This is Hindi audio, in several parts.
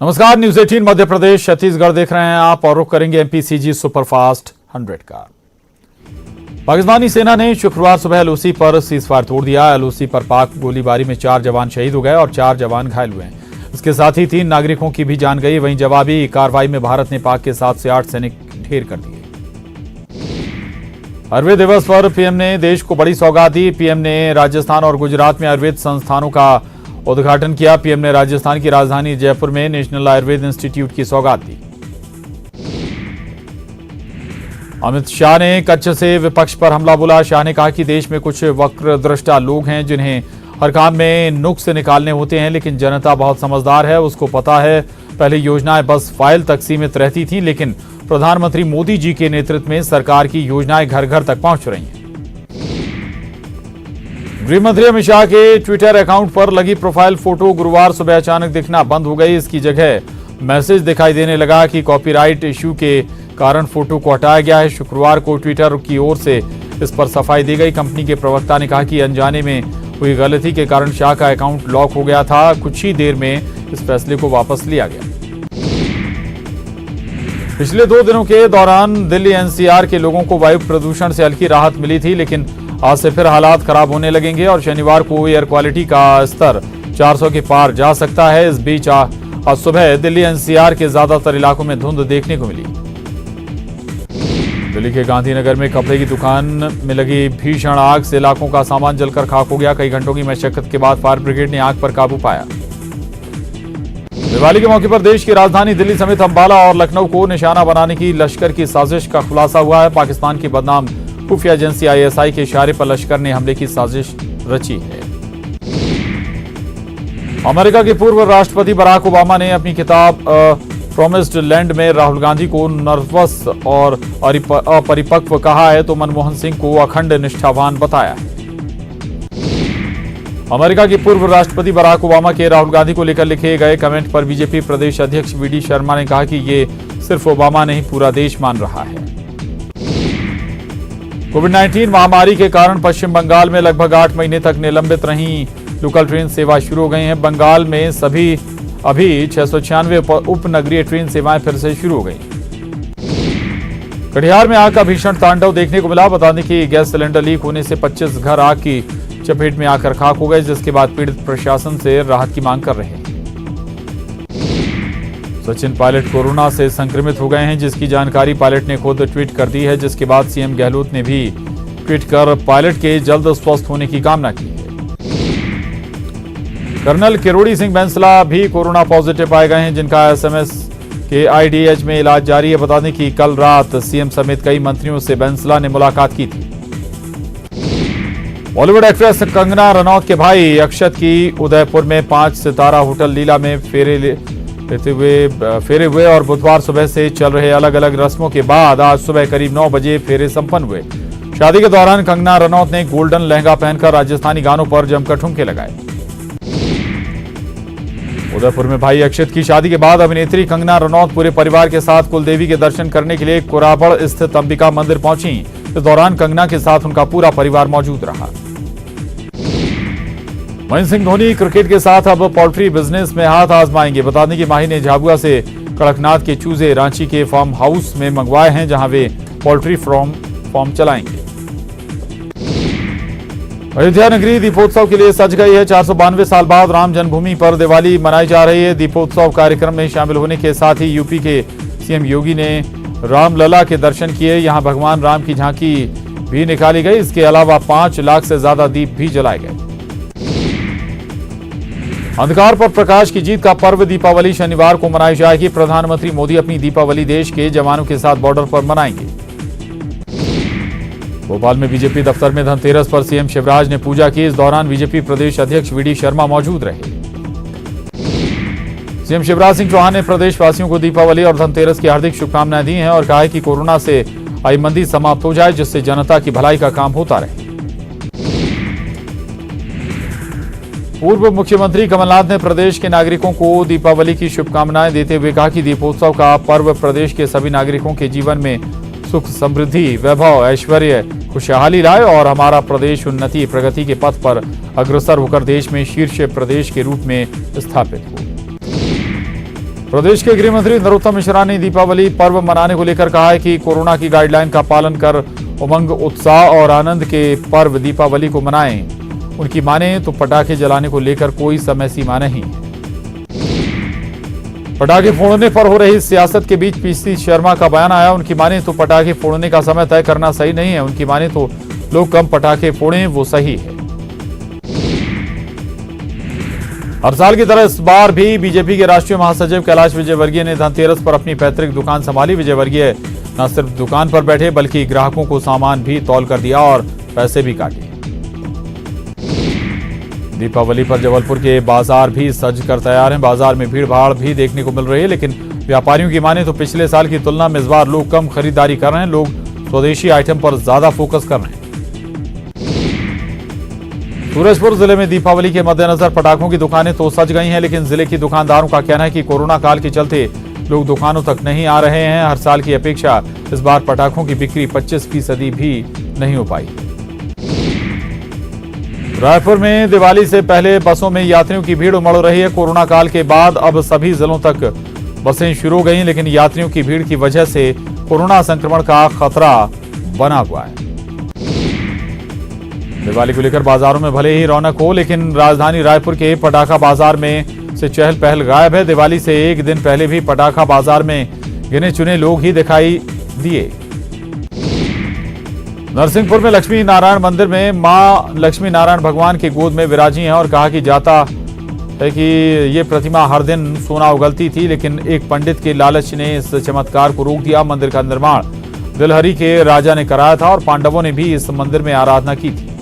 नमस्कार, न्यूज 18 मध्य प्रदेश छत्तीसगढ़ देख रहे हैं आप और रुख करेंगे एमपीसीजी सुपरफास्ट 100 का। पाकिस्तानी सेना ने शुक्रवार सुबह एलओसी पर सीजफायर तोड़ दिया। एलओसी पर पाक गोलीबारी में 4 जवान शहीद हो गए और 4 जवान घायल हुए हैं। इसके साथ ही 3 नागरिकों की भी जान गई। वहीं जवाबी कार्रवाई में भारत ने पाक के 7 से 8 सैनिक ढेर कर दिए। आयुर्वेद दिवस पर पीएम ने देश को बड़ी सौगात दी। पीएम ने राजस्थान और गुजरात में आयुर्वेद संस्थानों का उद्घाटन किया। पीएम ने राजस्थान की राजधानी जयपुर में नेशनल आयुर्वेद इंस्टीट्यूट की सौगात दी। अमित शाह ने कच्छ से विपक्ष पर हमला बोला। शाह ने कहा कि देश में कुछ वक्रदृष्टा लोग हैं जिन्हें हर काम में नुक्स निकालने होते हैं, लेकिन जनता बहुत समझदार है, उसको पता है। पहले योजनाएं बस फाइल तक सीमित रहती थी, लेकिन प्रधानमंत्री मोदी जी के नेतृत्व में सरकार की योजनाएं घर घर तक पहुंच रही हैं। गृहमंत्री अमित शाह के ट्विटर अकाउंट पर लगी प्रोफाइल फोटो गुरुवार सुबह अचानक दिखना बंद हो गई। इसकी जगह मैसेज दिखाई देने लगा कि कॉपीराइट इश्यू के कारण फोटो को हटाया गया है। शुक्रवार को ट्विटर की ओर से इस पर सफाई दी गई। कंपनी के प्रवक्ता ने कहा कि अनजाने में हुई गलती के कारण शाह का अकाउंट लॉक हो गया था। कुछ ही देर में इस फैसले को वापस लिया गया। पिछले 2 दिनों के दौरान दिल्ली एनसीआर के लोगों को वायु प्रदूषण से हल्की राहत मिली थी, लेकिन आज से फिर हालात खराब होने लगेंगे और शनिवार को एयर क्वालिटी का स्तर 400 के पार जा सकता है। इस बीच आज सुबह दिल्ली एनसीआर के ज्यादातर इलाकों में धुंध देखने को मिली। दिल्ली के गांधीनगर में कपड़े की दुकान में लगी भीषण आग से इलाकों का सामान जलकर खाक हो गया। कई घंटों की मशक्कत के बाद फायर ब्रिगेड ने आग पर काबू पाया। दिवाली के मौके पर देश की राजधानी दिल्ली समेत अंबाला और लखनऊ को निशाना बनाने की लश्कर की साजिश का खुलासा हुआ है। पाकिस्तान की बदनाम खुफिया एजेंसी आईएसआई के इशारे पर लश्कर ने हमले की साजिश रची है। अमेरिका के पूर्व राष्ट्रपति बराक ओबामा ने अपनी किताब प्रॉमिस्ड लैंड में राहुल गांधी को नर्वस और अपरिपक्व कहा है, तो मनमोहन सिंह को अखंड निष्ठावान बताया है। अमेरिका के पूर्व राष्ट्रपति बराक ओबामा के राहुल गांधी को लेकर लिखे गए कमेंट पर बीजेपी प्रदेश अध्यक्ष वीडी शर्मा ने कहा कि ये सिर्फ ओबामा नहीं, पूरा देश मान रहा है। कोविड-19 महामारी के कारण पश्चिम बंगाल में लगभग 8 महीने तक निलंबित रही लोकल ट्रेन सेवा शुरू हो गई हैं। बंगाल में अभी 696 उपनगरीय ट्रेन सेवाएं फिर से शुरू हो गई। कटिहार में आग का भीषण तांडव देखने को मिला। बता दें कि गैस सिलेंडर लीक होने से 25 घर आग की चपेट में आकर खाक हो गए, जिसके बाद पीड़ित प्रशासन से राहत की मांग कर रहे हैं। सचिन पायलट कोरोना से संक्रमित हो गए हैं, जिसकी जानकारी पायलट ने खुद ट्वीट कर दी है, जिसके बाद सीएम गहलोत ने भी ट्वीट कर पायलट के जल्द स्वस्थ होने की कामना की है। कर्नल किरोड़ी सिंह बैंसला भी कोरोना पॉजिटिव पाए गए हैं, जिनका एसएमएस के आईडीएच में इलाज जारी है। बता दें कि कल रात सीएम समेत कई मंत्रियों से बैंसला ने मुलाकात की थी। बॉलीवुड एक्ट्रेस कंगना रनौत के भाई अक्षत की उदयपुर में 5 सितारा होटल लीला में फेरे हुए और बुधवार सुबह से चल रहे अलग अलग रस्मों के बाद आज सुबह करीब 9 बजे फेरे संपन्न हुए। शादी के दौरान कंगना रनौत ने गोल्डन लहंगा पहनकर राजस्थानी गानों पर जमकर ठुमके लगाए। उदयपुर में भाई अक्षत की शादी के बाद अभिनेत्री कंगना रनौत पूरे परिवार के साथ कुलदेवी के दर्शन करने के लिए कोराबड़ स्थित अंबिका मंदिर पहुंची। इस दौरान कंगना के साथ उनका पूरा परिवार मौजूद रहा। महेंद्र सिंह धोनी क्रिकेट के साथ अब पोल्ट्री बिजनेस में हाथ आजमाएंगे। बता दें कि माही ने झाबुआ से कड़कनाथ के चूजे रांची के फार्म हाउस में मंगवाए हैं, जहां वे पोल्ट्री फार्म चलाएंगे। अयोध्या नगरी दीपोत्सव के लिए सज गई है। 492 साल बाद राम जन्मभूमि पर दिवाली मनाई जा रही है। दीपोत्सव कार्यक्रम में शामिल होने के साथ ही यूपी के सीएम योगी ने रामलला के दर्शन किए। यहां भगवान राम की झांकी भी निकाली गई। इसके अलावा 5 लाख से ज्यादा दीप भी जलाए गए। अंधकार पर प्रकाश की जीत का पर्व दीपावली शनिवार को मनाई जाएगी। प्रधानमंत्री मोदी अपनी दीपावली देश के जवानों के साथ बॉर्डर पर मनाएंगे। भोपाल में बीजेपी दफ्तर में धनतेरस पर सीएम शिवराज ने पूजा की। इस दौरान बीजेपी प्रदेश अध्यक्ष वीडी शर्मा मौजूद रहे। सीएम शिवराज सिंह चौहान ने प्रदेशवासियों को दीपावली और धनतेरस की हार्दिक शुभकामनाएं दी हैं और कहा है कि कोरोना से आई मंदी समाप्त हो जाए, जिससे जनता की भलाई का काम होता रहे। पूर्व मुख्यमंत्री कमलनाथ ने प्रदेश के नागरिकों को दीपावली की शुभकामनाएं देते हुए कहा कि दीपोत्सव का पर्व प्रदेश के सभी नागरिकों के जीवन में सुख, समृद्धि, वैभव, ऐश्वर्य, खुशहाली लाए और हमारा प्रदेश उन्नति प्रगति के पथ पर अग्रसर होकर देश में शीर्ष प्रदेश के रूप में स्थापित हो। प्रदेश के गृह मंत्री नरोत्तम मिश्रा ने दीपावली पर्व मनाने को लेकर कहा है कि कोरोना की गाइडलाइन का पालन कर उमंग, उत्साह और आनंद के पर्व दीपावली को मनाएं। उनकी माने तो पटाखे जलाने को लेकर कोई समय सीमा नहीं है। पटाखे फोड़ने पर हो रही सियासत के बीच पीसी शर्मा का बयान आया। उनकी माने तो पटाखे फोड़ने का समय तय करना सही नहीं है। उनकी माने तो लोग कम पटाखे फोड़ें, वो सही है। हर साल की तरह इस बार भी बीजेपी के राष्ट्रीय महासचिव कैलाश विजयवर्गीय ने धनतेरस पर अपनी पैतृक दुकान संभाली। विजयवर्गीय न सिर्फ दुकान पर बैठे बल्कि ग्राहकों को सामान भी तौल कर दिया और पैसे भी काटे। दीपावली पर जबलपुर के बाजार भी सज कर तैयार हैं। बाजार में भीड़ भाड़ भी देखने को मिल रही है, लेकिन व्यापारियों की माने तो पिछले साल की तुलना में इस बार लोग कम खरीदारी कर रहे हैं। लोग स्वदेशी आइटम पर ज्यादा फोकस कर रहे हैं। सूरजपुर जिले में दीपावली के मद्देनजर पटाखों की दुकानें तो सज गई हैं, लेकिन जिले की दुकानदारों का कहना है कि कोरोना काल के चलते लोग दुकानों तक नहीं आ रहे हैं। हर साल की अपेक्षा इस बार पटाखों की बिक्री 25% भी नहीं हो पाई। रायपुर में दिवाली से पहले बसों में यात्रियों की भीड़ उमड़ रही है। कोरोना काल के बाद अब सभी जिलों तक बसें शुरू हो गई, लेकिन यात्रियों की भीड़ की वजह से कोरोना संक्रमण का खतरा बना हुआ है। दिवाली को लेकर बाजारों में भले ही रौनक हो, लेकिन राजधानी रायपुर के पटाखा बाजार में से चहल पहल गायब है। दिवाली से एक दिन पहले भी पटाखा बाजार में गिने चुने लोग ही दिखाई दिए। नरसिंहपुर में लक्ष्मी नारायण मंदिर में मां लक्ष्मी नारायण भगवान की गोद में विराजी हैं और कहा कि जाता है कि ये प्रतिमा हर दिन सोना उगलती थी, लेकिन एक पंडित के लालच ने इस चमत्कार को रोक दिया। मंदिर का निर्माण दिलहरी के राजा ने कराया था और पांडवों ने भी इस मंदिर में आराधना की थी।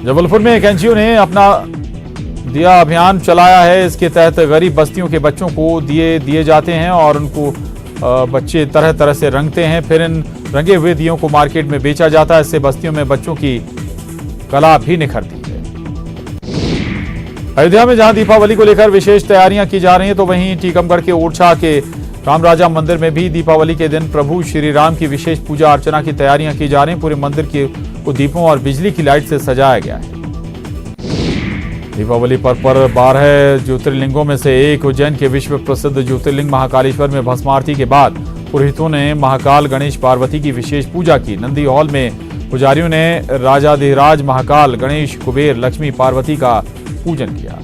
जबलपुर में एक एनजीओ ने अपना दिया अभियान चलाया है। इसके तहत गरीब बस्तियों के बच्चों को दिए जाते हैं और उनको बच्चे तरह तरह से रंगते हैं, फिर इन रंगे हुए दियों को मार्केट में बेचा जाता है। इससे बस्तियों में बच्चों की कला भी निखरती है। अयोध्या में जहां दीपावली को लेकर विशेष तैयारियां की जा रही हैं, तो वहीं टीकमगढ़ के ओरछा के रामराजा मंदिर में भी दीपावली के दिन प्रभु श्री राम की विशेष पूजा अर्चना की तैयारियां की जा रही हैं। पूरे मंदिर को दीपों और बिजली की लाइट से सजाया गया है। दीपावली पर्व पर 12 ज्योतिर्लिंगों में से एक उज्जैन के विश्व प्रसिद्ध ज्योतिर्लिंग महाकालेश्वर में भस्म आरती के बाद पुरोहितों ने महाकाल गणेश पार्वती की विशेष पूजा की। नंदी हॉल में पुजारियों ने राजाधिराज महाकाल गणेश कुबेर लक्ष्मी पार्वती का पूजन किया।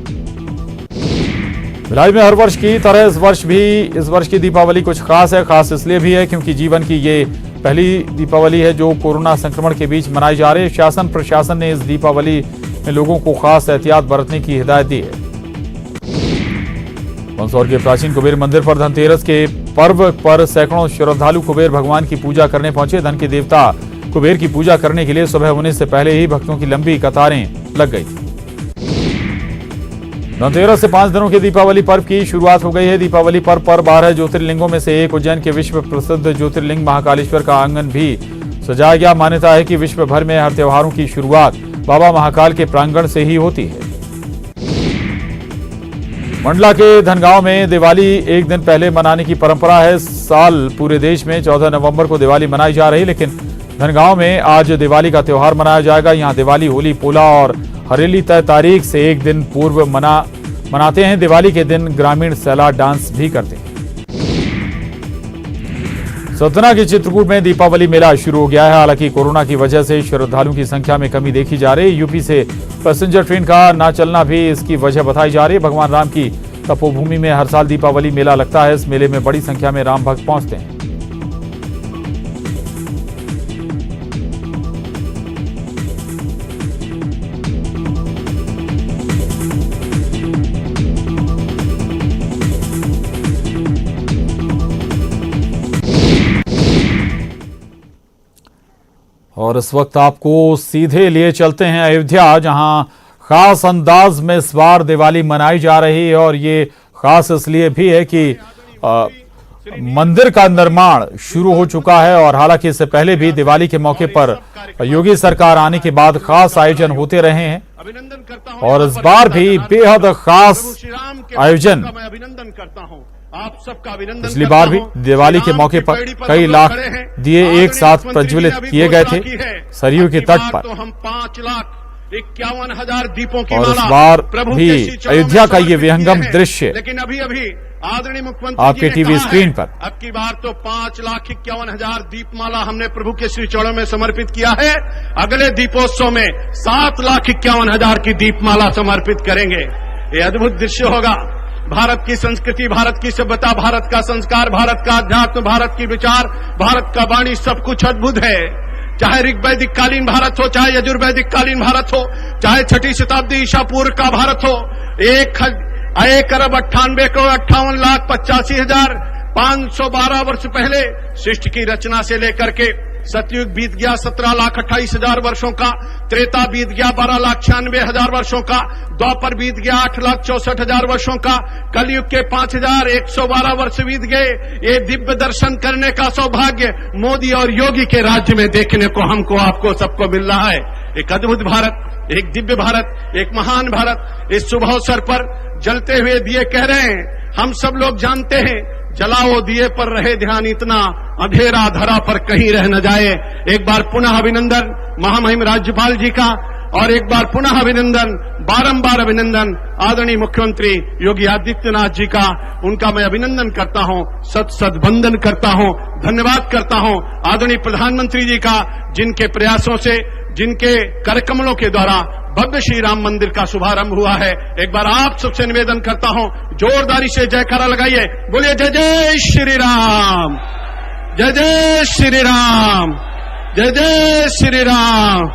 भिलाई में हर वर्ष की तरह इस वर्ष की दीपावली कुछ खास है। खास इसलिए भी है क्योंकि जीवन की ये पहली दीपावली है जो कोरोना संक्रमण के बीच मनाई जा रही है। शासन प्रशासन ने इस दीपावली में लोगों को खास एहतियात बरतने की हिदायत दी है। मंदसौर के प्राचीन कुबेर मंदिर पर धनतेरस के पर्व पर सैकड़ों श्रद्धालु कुबेर भगवान की पूजा करने पहुंचे। धन के देवता कुबेर की पूजा करने के लिए सुबह होने से पहले ही भक्तों की लंबी कतारें लग गई थी। धनतेरस से 5 दिनों के दीपावली पर्व की शुरुआत हो गई है। दीपावली पर्व पर 12 ज्योतिर्लिंगों में से एक उज्जैन के विश्व प्रसिद्ध ज्योतिर्लिंग महाकालेश्वर का आंगन भी सजाया गया। मान्यता है कि विश्व भर में हर त्योहारों की शुरुआत बाबा महाकाल के प्रांगण से ही होती है। मंडला के धनगांव में दिवाली एक दिन पहले मनाने की परंपरा है। साल पूरे देश में 14 नवंबर को दिवाली मनाई जा रही है, लेकिन धनगांव में आज दिवाली का त्योहार मनाया जाएगा। यहां दिवाली, होली, पोला और हरेली तय तारीख से एक दिन पूर्व मनाते हैं। दिवाली के दिन ग्रामीण सैला डांस भी करते हैं। सतना के चित्रकूट में दीपावली मेला शुरू हो गया है। हालांकि कोरोना की वजह से श्रद्धालुओं की संख्या में कमी देखी जा रही है। यूपी से पैसेंजर ट्रेन का न चलना भी इसकी वजह बताई जा रही है। भगवान राम की तपोभूमि में हर साल दीपावली मेला लगता है। इस मेले में बड़ी संख्या में राम भक्त पहुंचते हैं। और इस वक्त आपको सीधे लिए चलते हैं अयोध्या, जहां खास अंदाज में इस बार दिवाली मनाई जा रही है। और ये खास इसलिए भी है कि मंदिर का निर्माण शुरू हो चुका है। और हालांकि इससे पहले भी दिवाली के मौके पर योगी सरकार आने के बाद खास आयोजन होते रहे हैं और इस बार भी बेहद खास आयोजन। आप सबका अभिनंदन। पिछली बार भी दिवाली के मौके पर कई लाख दिए एक साथ प्रज्वलित किए गए थे सरयू के तट पर। तो हम 5 लाख 51,000 दीपों की और इस माला बार प्रभु भी के श्री चरणों में अयोध्या का ये समर्पित विहंगम किए हैं। दृश्य लेकिन अभी अभी आदरणीय मुख्यमंत्री आपके जी ने टीवी कहा स्क्रीन है, पर। अब की बार तो 5,51,000 दीपमाला हमने प्रभु के श्री चरणों में समर्पित किया है। अगले दीपोत्सव में 7,51,000 की दीपमाला समर्पित करेंगे। ये अद्भुत दृश्य होगा। भारत की संस्कृति, भारत की सभ्यता, भारत का संस्कार, भारत का अध्यात्म, भारत की विचार, भारत का वाणी, सब कुछ अद्भुत है। चाहे ऋग्वैदिक कालीन भारत हो, चाहे यजुर्वैदिक कालीन भारत हो, चाहे 6ठी शताब्दी ईसा पूर्व का भारत हो। 1,98,58,85,512 वर्ष पहले सृष्टि की रचना से लेकर के सतयुग बीत गया 17,28,000 वर्षों का, त्रेता बीत गया 12,96,000 वर्षों का, द्वापर बीत गया 8,64,000 वर्षों का, कलयुग के 5,112 वर्ष बीत गए। ये दिव्य दर्शन करने का सौभाग्य मोदी और योगी के राज्य में देखने को हमको, आपको, सबको मिल रहा है। एक अद्भुत भारत, एक दिव्य भारत, एक महान भारत। इस शुभ अवसर पर जलते हुए दिए कह रहे हैं, हम सब लोग जानते हैं, जलाओ दिए पर रहे ध्यान, इतना अंधेरा धरा पर कहीं रह न जाए। एक बार पुनः अभिनंदन महामहिम राज्यपाल जी का, और एक बार पुनः अभिनंदन, बारंबार अभिनंदन आदरणीय मुख्यमंत्री योगी आदित्यनाथ जी का। उनका मैं अभिनंदन करता हूं, सत वंदन करता हूं, धन्यवाद करता हूं आदरणीय प्रधानमंत्री जी का, जिनके प्रयासों से, जिनके कार्यक्रमों के द्वारा भव्य श्री राम मंदिर का शुभारंभ हुआ है। एक बार आप सबसे निवेदन करता हूं, जोरदारी से जयकारा लगाइए, बोलिए जय जय श्री राम, जय जय श्री राम, जय जय श्री राम।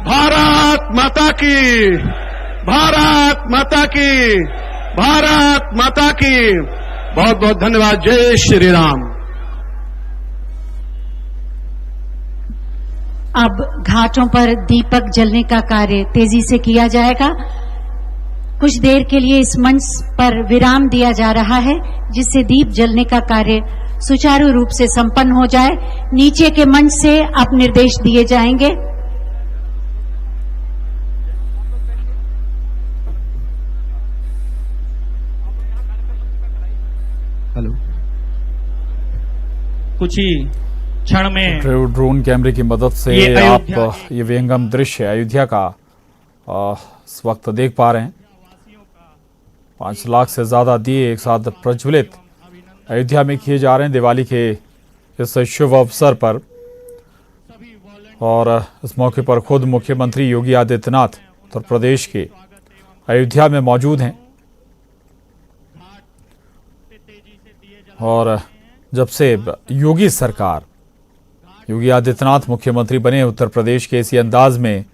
भारत माता की, भारत माता की, भारत माता की। बहुत बहुत धन्यवाद। जय श्री राम। अब घाटों पर दीपक जलने का कार्य तेजी से किया जाएगा। कुछ देर के लिए इस मंच पर विराम दिया जा रहा है, जिससे दीप जलने का कार्य सुचारू रूप से संपन्न हो जाए। नीचे के मंच से अब निर्देश दिए जाएंगे। हेलो, कुछ ही क्षण में ड्रोन कैमरे की मदद से आप ये विहंगम दृश्य अयोध्या का इस वक्त देख पा रहे हैं। 5 लाख से ज्यादा दिए एक साथ प्रज्वलित अयोध्या में किए जा रहे हैं दिवाली के इस शुभ अवसर पर। और इस मौके पर खुद मुख्यमंत्री योगी आदित्यनाथ उत्तर प्रदेश के अयोध्या में मौजूद हैं। और जब से योगी सरकार, योगी आदित्यनाथ मुख्यमंत्री बने उत्तर प्रदेश के, इसी अंदाज में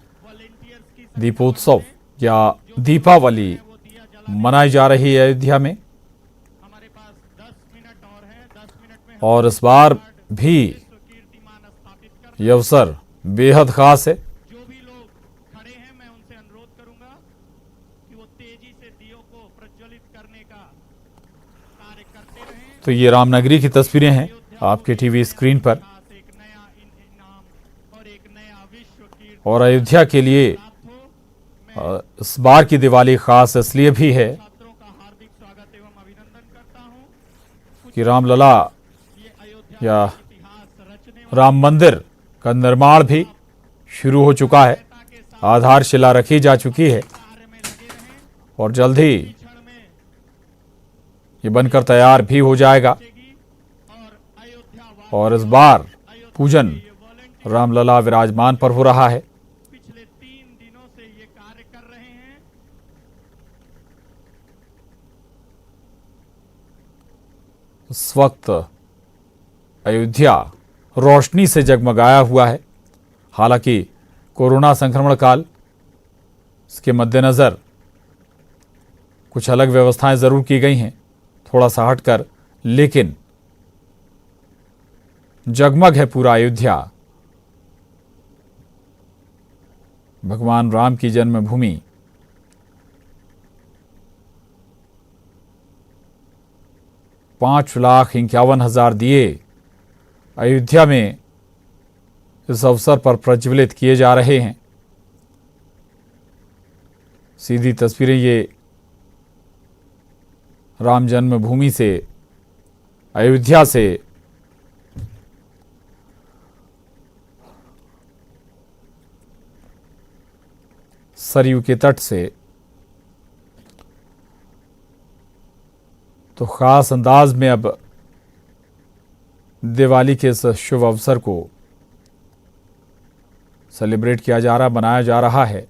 दीपोत्सव या दीपावली मनाई जा रही है अयोध्या में। और इस बार भी ये अवसर बेहद खास है। जो भी लोग खड़े हैं, मैं उनसे अनुरोध करूंगा कि वो तेजी से दियों को प्रज्वलित करने का कार्य करते रहें। तो ये रामनगरी की तस्वीरें हैं आपके टीवी स्क्रीन पर। एक नया इनाम और एक नया विश्व कीर्ति और अयोध्या के लिए इस बार की दिवाली खास इसलिए भी है छात्रों का हार्दिक स्वागत एवं अभिनंदन करता हूं। कि रामलला या राम मंदिर का निर्माण भी शुरू हो चुका है, आधारशिला रखी जा चुकी है और जल्द ही ये बनकर तैयार भी हो जाएगा। और इस बार पूजन रामलला विराजमान पर हो रहा है। पिछले 3 दिनों से ये कार्य कर रहे हैं। इस वक्त अयोध्या रोशनी से जगमगाया हुआ है। हालांकि कोरोना संक्रमण काल, इसके मद्देनजर कुछ अलग व्यवस्थाएं जरूर की गई हैं, थोड़ा सा हटकर, लेकिन जगमग है पूरा अयोध्या। भगवान राम की जन्मभूमि। पांच 5,51,000 दिए अयोध्या में इस अवसर पर प्रज्वलित किए जा रहे हैं। सीधी तस्वीरें ये राम जन्मभूमि से, अयोध्या से सरयू के तट से, तो खास अंदाज में अब दिवाली के इस शुभ अवसर को सेलिब्रेट किया जा रहा, मनाया जा रहा है।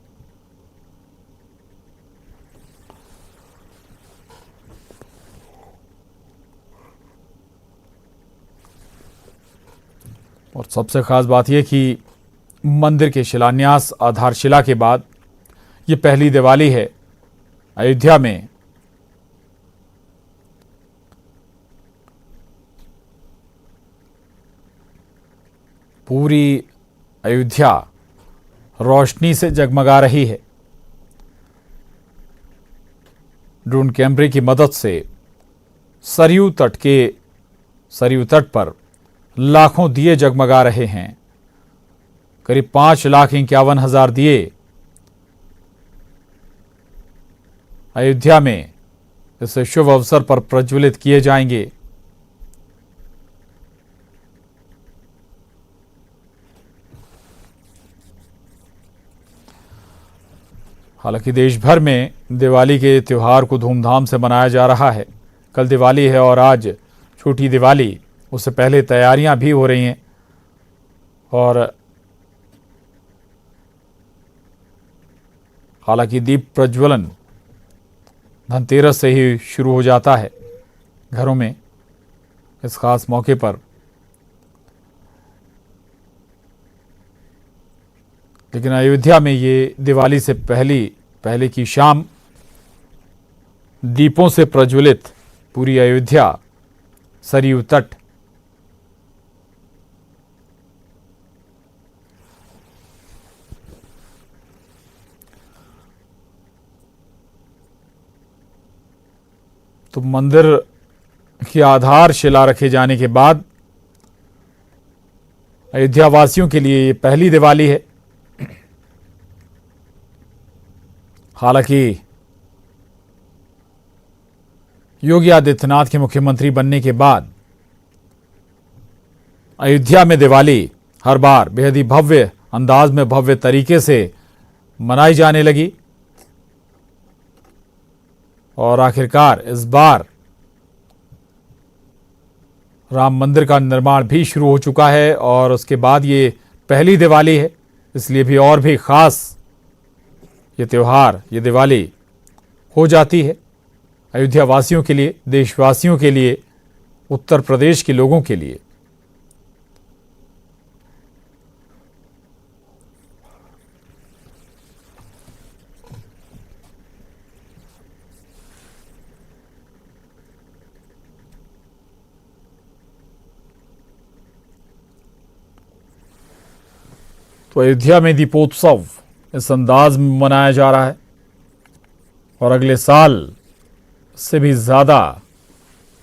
और सबसे खास बात यह कि मंदिर के शिलान्यास आधारशिला के बाद ये पहली दिवाली है अयोध्या में। पूरी अयोध्या रोशनी से जगमगा रही है। ड्रोन कैमरे की मदद से सरयू तट पर लाखों दिए जगमगा रहे हैं। करीब 5,51,000 दिए अयोध्या में इस शुभ अवसर पर प्रज्वलित किए जाएंगे। हालांकि देश भर में दिवाली के त्यौहार को धूमधाम से मनाया जा रहा है। कल दिवाली है और आज छोटी दिवाली, उससे पहले तैयारियां भी हो रही हैं और हालांकि दीप प्रज्वलन धनतेरस से ही शुरू हो जाता है घरों में इस खास मौके पर। लेकिन अयोध्या में ये दिवाली से पहले की शाम दीपों से प्रज्वलित पूरी अयोध्या, सरयू तट। तो मंदिर की आधारशिला रखे जाने के बाद अयोध्या वासियों के लिए ये पहली दिवाली है। हालांकि योगी आदित्यनाथ के मुख्यमंत्री बनने के बाद अयोध्या में दिवाली हर बार बेहद ही भव्य अंदाज में, भव्य तरीके से मनाई जाने लगी और आखिरकार इस बार राम मंदिर का निर्माण भी शुरू हो चुका है और उसके बाद ये पहली दिवाली है, इसलिए भी और भी खास ये त्यौहार, ये दिवाली हो जाती है अयोध्या वासियों के लिए, देशवासियों के लिए, उत्तर प्रदेश के लोगों के लिए। तो अयोध्या में दीपोत्सव इस अंदाज में मनाया जा रहा है और अगले साल से भी ज़्यादा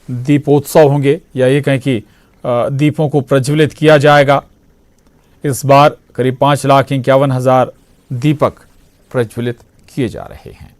दीपोत्सव होंगे, या ये कहें कि दीपों को प्रज्वलित किया जाएगा। इस बार करीब 5,51,000 दीपक प्रज्वलित किए जा रहे हैं।